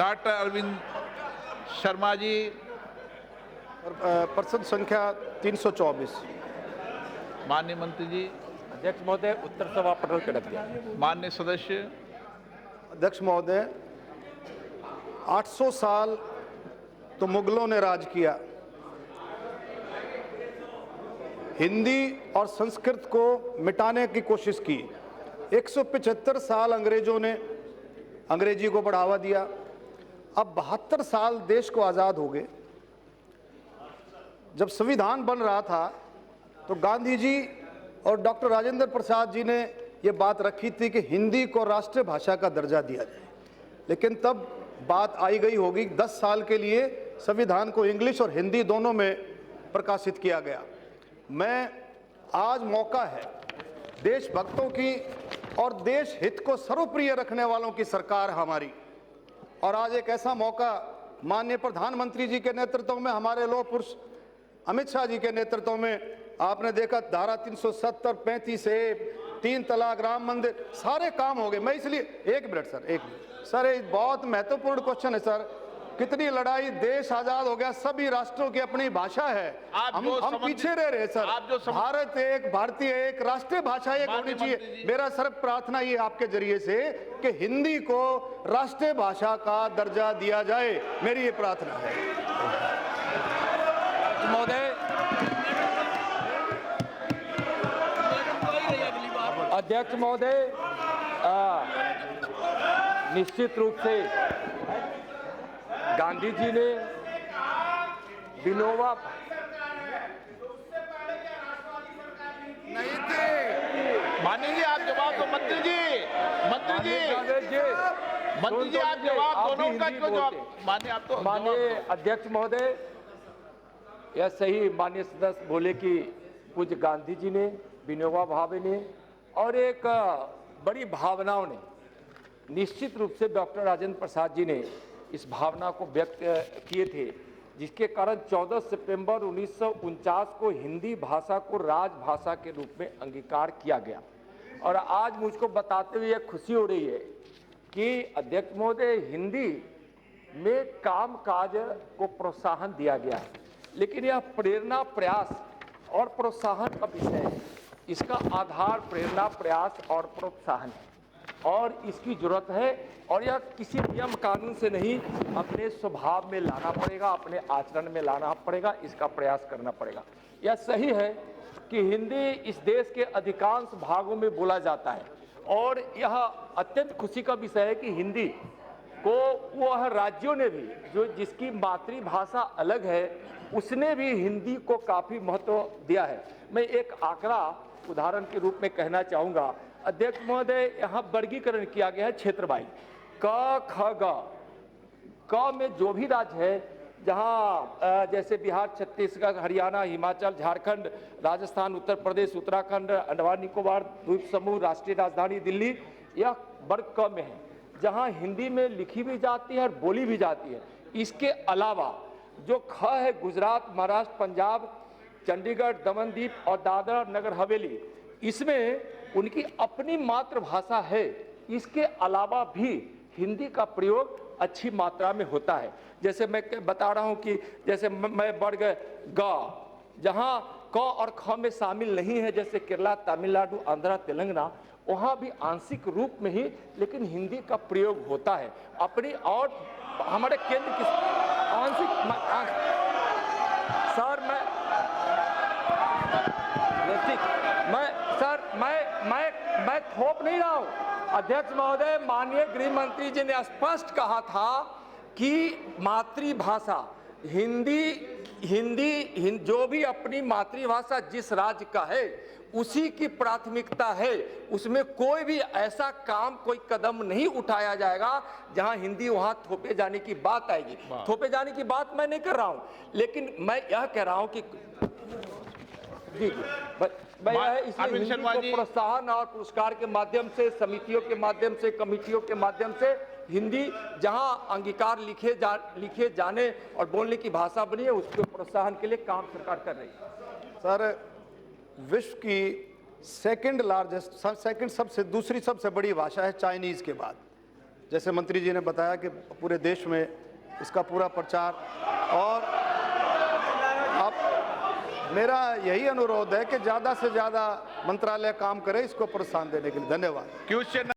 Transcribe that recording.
Doctor Arvind Sharma ji. प्रश्न संख्या 324। माननीय मंत्री जी। अध्यक्ष महोदय, उत्तर सभा पटल कड़क दिया। माननीय सदस्य। अध्यक्ष महोदय, 800 साल तो मुगलों ने राज किया, हिंदी और संस्कृत को मिटाने की कोशिश की। 175 साल अंग्रेजों ने अंग्रेजी को बढ़ावा दिया। अब 72 साल देश को आज़ाद हो गए। जब संविधान बन रहा था तो गांधी जी और डॉक्टर राजेंद्र प्रसाद जी ने ये बात रखी थी कि हिंदी को राष्ट्रीय भाषा का दर्जा दिया जाए, लेकिन तब बात आई गई होगी 10 साल के लिए संविधान को इंग्लिश और हिंदी दोनों में प्रकाशित किया गया। मैं आज मौका है, देशभक्तों की और देश हित को सर्वप्रिय रखने वालों की सरकार हमारी, और आज एक ऐसा मौका माननीय प्रधानमंत्री जी के नेतृत्व में, हमारे लौह पुरुष अमित शाह जी के नेतृत्व में, आपने देखा धारा 370, 35 ए, 3 तलाक, राम मंदिर, सारे काम हो गए। मैं इसलिए एक मिनट सर, ये बहुत महत्वपूर्ण क्वेश्चन है सर। कितनी लड़ाई, देश आजाद हो गया, सभी राष्ट्रों की अपनी भाषा है, हम पीछे रह रहे सर। भारत एक, भारतीय एक, राष्ट्रीय भाषा एक होनी चाहिए। मेरा सिर्फ प्रार्थना ये आपके जरिए से कि हिंदी को राष्ट्रीय भाषा का दर्जा दिया जाए, मेरी ये प्रार्थना है। महोदय, अध्यक्ष महोदय, निश्चित रूप से गांधी जी ने विनोबा नहीं थे। माननीय जी आप जवाब दो। मंत्री जी आप जवाब दोनों का क्यों जवाब? माननीय आप तो माननीय अध्यक्ष महोदय, यह सही माननीय सदस्य बोले कि पूज्य गांधी जी ने, विनोबा भावे ने और एक बड़ी भावनाओं ने, निश्चित रूप से डॉक्टर राजेंद्र प्रसाद जी ने इस भावना को व्यक्त किए थे, जिसके कारण 14 सितंबर 1949 को हिंदी भाषा को राजभाषा के रूप में अंगीकार किया गया। और आज मुझको बताते हुए यह खुशी हो रही है कि अध्यक्ष महोदय, हिंदी में काम काज को प्रोत्साहन दिया गया है, लेकिन यह प्रेरणा, प्रयास और प्रोत्साहन का विषय है। इसका आधार प्रेरणा, प्रयास और प्रोत्साहन है, और इसकी जरूरत है। और यह किसी नियम कानून से नहीं, अपने स्वभाव में लाना पड़ेगा, अपने आचरण में लाना पड़ेगा, इसका प्रयास करना पड़ेगा। यह सही है कि हिंदी इस देश के अधिकांश भागों में बोला जाता है, और यह अत्यंत खुशी का विषय है कि हिंदी को वह राज्यों ने भी, जो जिसकी मातृभाषा अलग है, उसने भी हिंदी को काफ़ी महत्व दिया है। मैं एक आंकड़ा उदाहरण के रूप में कहना चाहूँगा। अध्यक्ष महोदय, यहाँ वर्गीकरण किया गया है क्षेत्र वाइज, क ख ग। क में जो भी राज्य है, जहाँ जैसे बिहार, छत्तीसगढ़, हरियाणा, हिमाचल, झारखंड, राजस्थान, उत्तर प्रदेश, उत्तराखंड, अंडमान निकोबार द्वीप समूह, राष्ट्रीय राजधानी दिल्ली, यह वर्ग क में है, जहाँ हिंदी में लिखी भी जाती है और बोली भी जाती है। इसके अलावा जो ख है, गुजरात, महाराष्ट्र, पंजाब, चंडीगढ़, दमनदीप और दादरा नगर हवेली, इसमें उनकी अपनी मातृभाषा है। इसके अलावा भी हिंदी का प्रयोग अच्छी मात्रा में होता है। जैसे मैं बता रहा हूं कि जैसे मैं वर्ग ग, जहां क और ख में शामिल नहीं है, जैसे केरला, तमिलनाडु, आंध्र, तेलंगाना, वहां भी आंशिक रूप में ही लेकिन हिंदी का प्रयोग होता है अपनी। और हमारे केंद्र की आंशिक सर, मैं थोप नहीं रहा हूं। अध्यक्ष महोदय, माननीय गृह मंत्री जी ने स्पष्ट कहा था कि मातृभाषा हिंदी जो भी अपनी मातृभाषा जिस राज्य का है उसी की प्राथमिकता है। उसमें कोई भी ऐसा काम, कोई कदम नहीं उठाया जाएगा जहां हिंदी वहां थोपे जाने की बात आएगी। थोपे जाने की बात मैं नहीं कर रहा हूं, लेकिन मैं यह कह रहा हूं कि जी इसलिए हिंदी को प्रोत्साहन और पुरस्कार के माध्यम से, समितियों के माध्यम से, कमिटियों के माध्यम से हिंदी जहां अंगीकार लिखे जाने और बोलने की भाषा बनी है, उसके प्रोत्साहन के लिए काम सरकार कर रही है। सर, विश्व की सेकंड सबसे दूसरी सबसे बड़ी भाषा है चाइनीज के बाद। जैसे मंत्री जी ने बताया कि पूरे देश में इसका पूरा प्रचार, और अब मेरा यही अनुरोध है कि ज़्यादा से ज़्यादा मंत्रालय काम करे इसको प्रोत्साहन देने के लिए। धन्यवाद। क्वेश्चन